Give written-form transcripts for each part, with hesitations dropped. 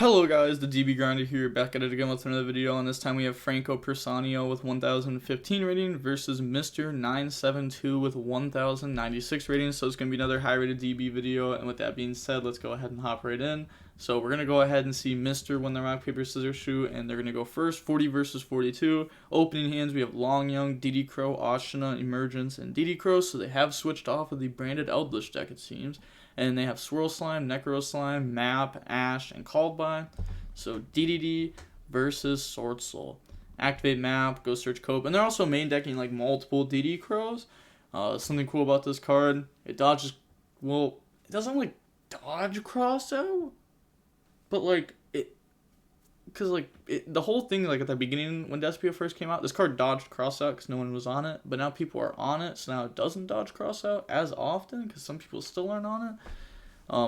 Hello guys, the DB Grinder here, back at it again with another video, and this time we have Franco Persanio with 1015 rating versus Mr. 972 with 1096 rating, so it's going to be another high rated DB video, and with that being said, let's go ahead and hop right in. So we're going to go ahead and see Mr. win the rock, paper, scissors, shoot, and they're going to go first, 40 versus 42. Opening hands, we have Long Young, dotKuro, Ashina, Emergence, and dotKuro, so they have switched off of the branded Eldritch deck, it seems. And they have Swirl Slime, Necro Slime, Map, Ash, and Called By. So DDD versus SwordSoul. Activate Map, go search Cope. And they're also main decking like multiple dotKuros. Something cool about this card, it dodges, well, it doesn't like dodge cross out, but like it, because like the whole thing, like at the beginning when Despia first came out, this card dodged cross out because no one was on it, but now people are on it, so now it doesn't dodge cross out as often because some people still aren't on it.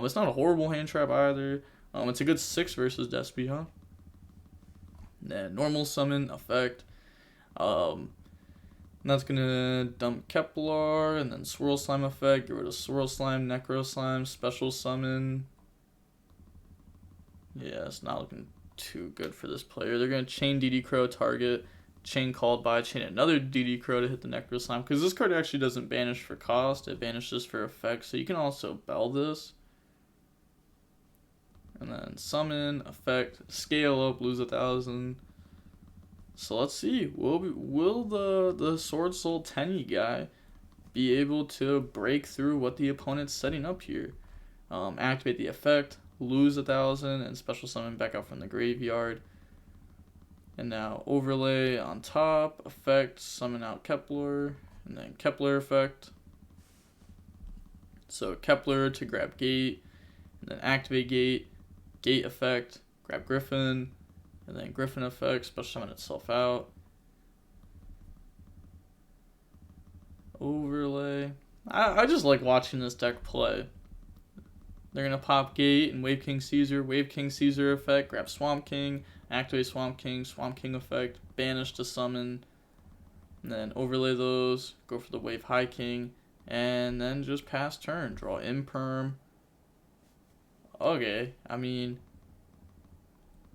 It's not a horrible hand trap either. It's a good 6 versus Despia. Then normal summon effect. That's gonna dump Kepler, and then Swirl Slime effect, get rid of Swirl Slime, Necro Slime, special summon. Yeah, it's not looking too good for this player. They're gonna chain dotKuro target, chain Called By, chain another dotKuro to hit the Necro Slime, because this card actually doesn't banish for cost, it banishes for effect, so you can also bell this. And then summon, effect, scale up, lose 1,000. So let's see, will the SwordSoul Tenny guy be able to break through what the opponent's setting up here? Activate the effect, lose 1,000, and special summon back out from the graveyard. And now overlay on top, effect, summon out Kepler, and then Kepler effect. So Kepler to grab gate, and then activate gate, gate effect, grab Griffin, and then Griffin effect, special summon itself out. Overlay. I just like watching this deck play. They're going to pop gate and Wave King Caesar effect, grab Swamp King, activate Swamp King effect, banish to summon, and then overlay those, go for the Wave High King, and then just pass turn, draw Imperm. Okay, I mean,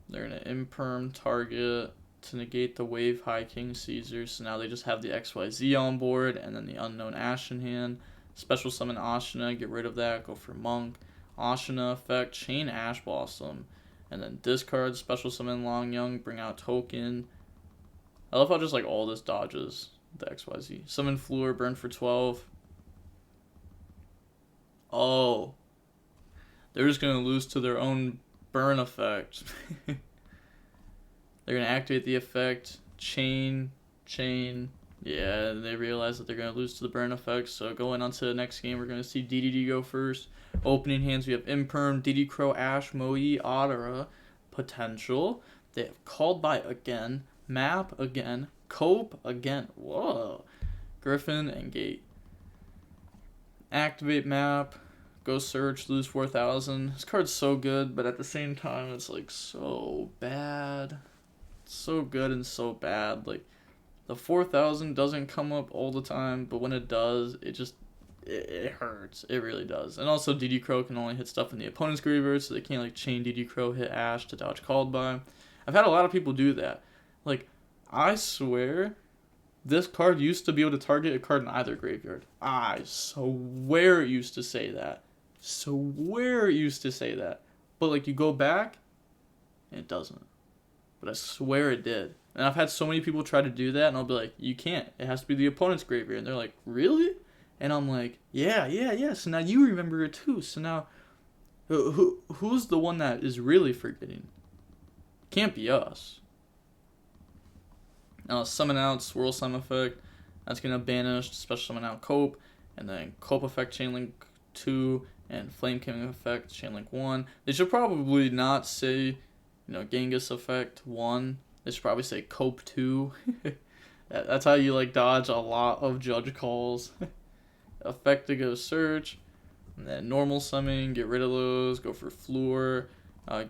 they're going to Imperm target to negate the Wave High King Caesar, so now they just have the XYZ on board, and then the Unknown Ash in hand. Special summon Ashina, get rid of that, go for Monk. Ashina effect, chain Ash Blossom, and then discard, special summon Long Young, bring out Token. I love how just like all this dodges the XYZ. Summon Fleur, burn for 12. Oh, they're just gonna lose to their own burn effect. They're gonna activate the effect, chain. Yeah, they realize that they're going to lose to the burn effect, so going on to the next game, we're going to see DDD go first. Opening hands, we have Imperm, dotKuro, Ash, Moe, Adara, potential. They have Called By again, Map again, Cope again. Whoa. Griffin and Gate. Activate Map, go search, lose 4,000. This card's so good, but at the same time, it's like so bad. It's so good and so bad. Like, the 4,000 doesn't come up all the time, but when it does, it hurts. It really does. And also, dotKuro can only hit stuff in the opponent's graveyard, so they can't like chain dotKuro, hit Ash to dodge Called By. I've had a lot of people do that. Like, I swear, this card used to be able to target a card in either graveyard. I swear it used to say that. But like, you go back, and it doesn't. But I swear it did. And I've had so many people try to do that, and I'll be like, you can't. It has to be the opponent's graveyard. And they're like, really? And I'm like, yeah. So now you remember it too. So now, who's the one that is really forgetting? Can't be us. Now, summon out, Swirl Slime effect. That's going to banish, special summon out Cope. And then Cope effect, Chainlink 2. And Flame King effect, Chainlink 1. They should probably not say, Genghis effect 1. They should probably say Cope 2. That's how you like dodge a lot of judge calls. Effect to go search. And then normal summon, get rid of those, go for Fleur,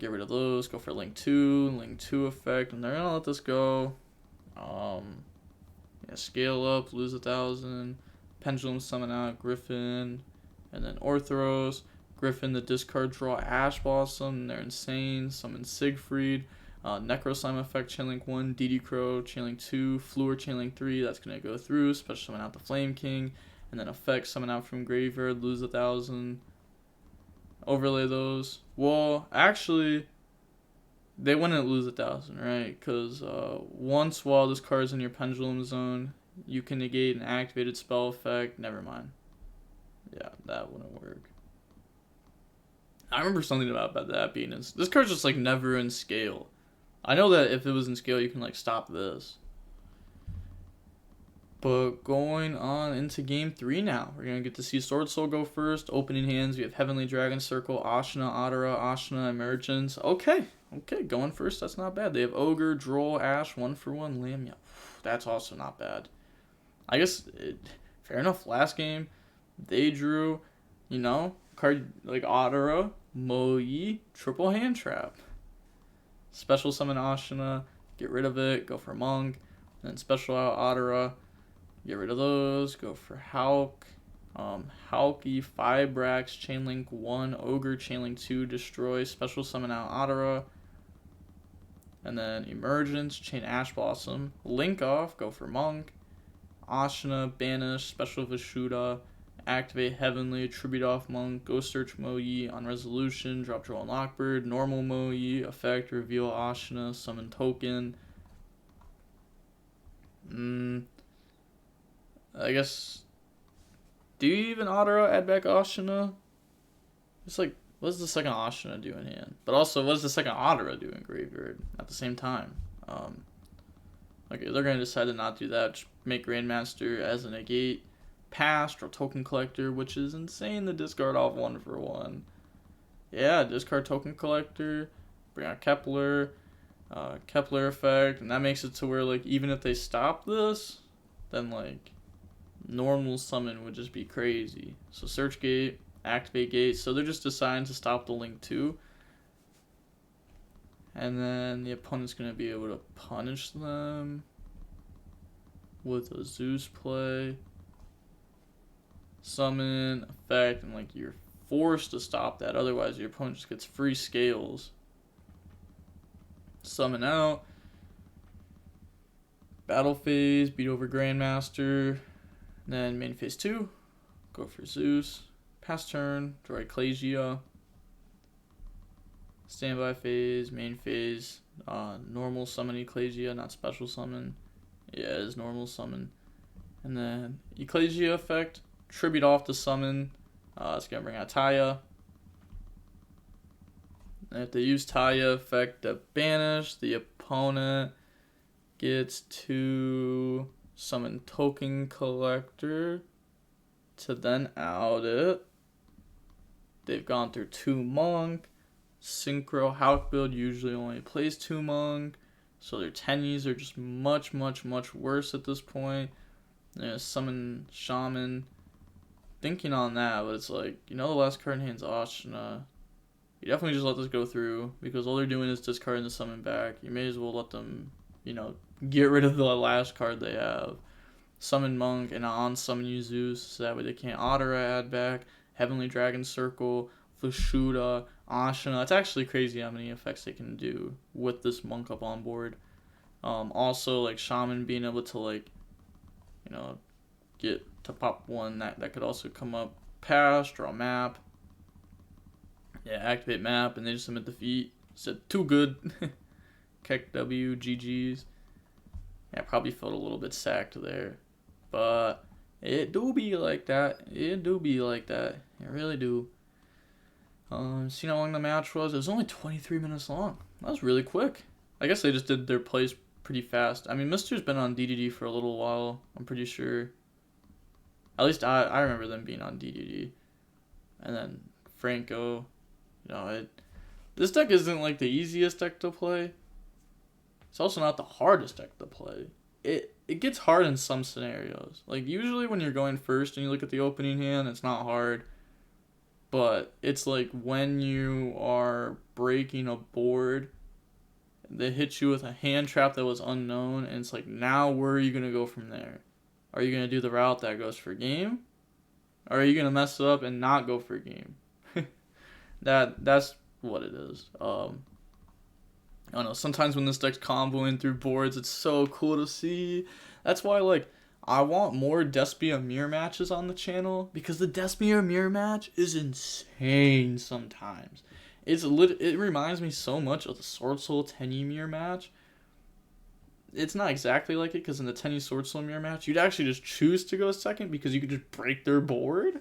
get rid of those, go for Link 2 effect, and they're gonna let this go. Scale up, lose 1,000, Pendulum summon out, Griffin, and then Orthros, Griffin the discard, draw Ash Blossom, they're insane. Summon Siegfried. Necro Slime effect, Chainlink 1, dotKuro, Chainlink 2, Fluor, Chainlink 3, that's going to go through. Special summon out the Flame King. And then effect, summon out from graveyard, lose 1,000. Overlay those. Well, actually, they wouldn't lose 1,000, right? Because once while this card's in your Pendulum Zone, you can negate an activated spell effect. Never mind. Yeah, that wouldn't work. I remember something about that being in... This card's just, like, never in scale. I know that if it was in scale, you can, like, stop this. But going on into game 3 now. We're going to get to see SwordSoul go first. Opening hands, we have Heavenly Dragon Circle, Ashna, Adara, Ashna, Emergence. Okay, going first, that's not bad. They have Ogre, Droll, Ash, 1-for-1, Lamia. That's also not bad. I guess, fair enough, last game, they drew, you know, card like Adara, Moyi, triple hand trap. Special summon Ashna, get rid of it, go for Monk. Then special out Adara, get rid of those, go for Hauk. Hauki, Fibrax, Chainlink 1, Ogre, Chainlink 2, destroy, special summon out Adara. And then Emergence, Chain Ash Blossom, Link off, go for Monk. Ashna, banish, special Vishuda, activate Heavenly, tribute off Monk, go search Moyi on resolution, drop draw on Lockbird, normal Moyi, effect, reveal Ashna, summon token. I guess, do you even Adara add back Ashna? It's like, what does the second Ashna do in hand? But also, what does the second Adara do in graveyard at the same time? Okay, they're going to decide to not do that. Just make Grandmaster as a negate. Pass, draw Token Collector, which is insane to discard off 1-for-1. Yeah, discard Token Collector, bring out Kepler, Kepler effect, and that makes it to where, like, even if they stop this, then, like, normal summon would just be crazy. So search gate, activate gate, so they're just deciding to stop the link too. And then the opponent's going to be able to punish them with a Zeus play, summon, effect, and like you're forced to stop that. Otherwise, your opponent just gets free scales. Summon out. Battle phase, beat over Grandmaster. Then main phase 2, go for Zeus. Pass turn, draw Ecclesia. Standby phase, main phase, normal summon Ecclesia, not special summon. Yeah, it's normal summon. And then Ecclesia effect, tribute off the summon. It's going to bring out Taya. And if they use Taya effect to banish, the opponent gets to summon Token Collector to then out it. They've gone through 2 Monk. Synchro Hauk build usually only plays 2 Monk, so their tennies are just much worse at this point. Summon Shaman. Thinking on that, but it's like, you know, the last card in hand's Ashna. You definitely just let this go through, because all they're doing is discarding the summon back. You may as well let them, you know, get rid of the last card they have. Summon Monk and on-summon you Zeus, so that way they can't Adara add back. Heavenly Dragon Circle, Vishuda, Ashna. It's actually crazy how many effects they can do with this Monk up on board. Also, like, Shaman being able to, like, you know, get to pop one, that could also come up. Pass, draw map. Yeah, activate map, and they just submit defeat. Said, too good. Keck W, GG's. Yeah, probably felt a little bit sacked there. But it do be like that. It do be like that. It really do. Seen how long the match was? It was only 23 minutes long. That was really quick. I guess they just did their plays pretty fast. I mean, Mister's been on DDD for a little while, I'm pretty sure. At least I remember them being on DDD. And then Franco, you know, this deck isn't like the easiest deck to play. It's also not the hardest deck to play. It gets hard in some scenarios. Like, usually when you're going first and you look at the opening hand, it's not hard. But it's like when you are breaking a board, they hit you with a hand trap that was unknown, and it's like, now where are you going to go from there? Are you going to do the route that goes for game? Or are you going to mess it up and not go for game? That's what it is. I don't know. Sometimes when this deck's comboing through boards, it's so cool to see. That's why, like, I want more Despia mirror matches on the channel, because the Despia mirror match is insane sometimes. It reminds me so much of the SwordSoul Tenyi mirror match. It's not exactly like it, because in the Tenyi SwordSoul mirror match, you'd actually just choose to go second because you could just break their board.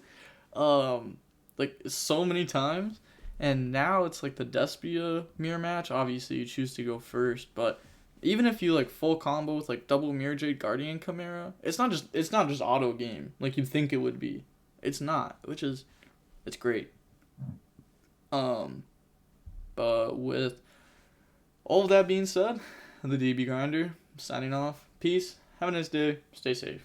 Like, so many times. And now it's like the Despia mirror match. Obviously, you choose to go first, but even if you like full combo with like double Mirror Jade Guardian Chimera, it's not just auto game like you think it would be. It's not, it's great. But with all of that being said, the DB Grinder signing off. Peace. Have a nice day. Stay safe.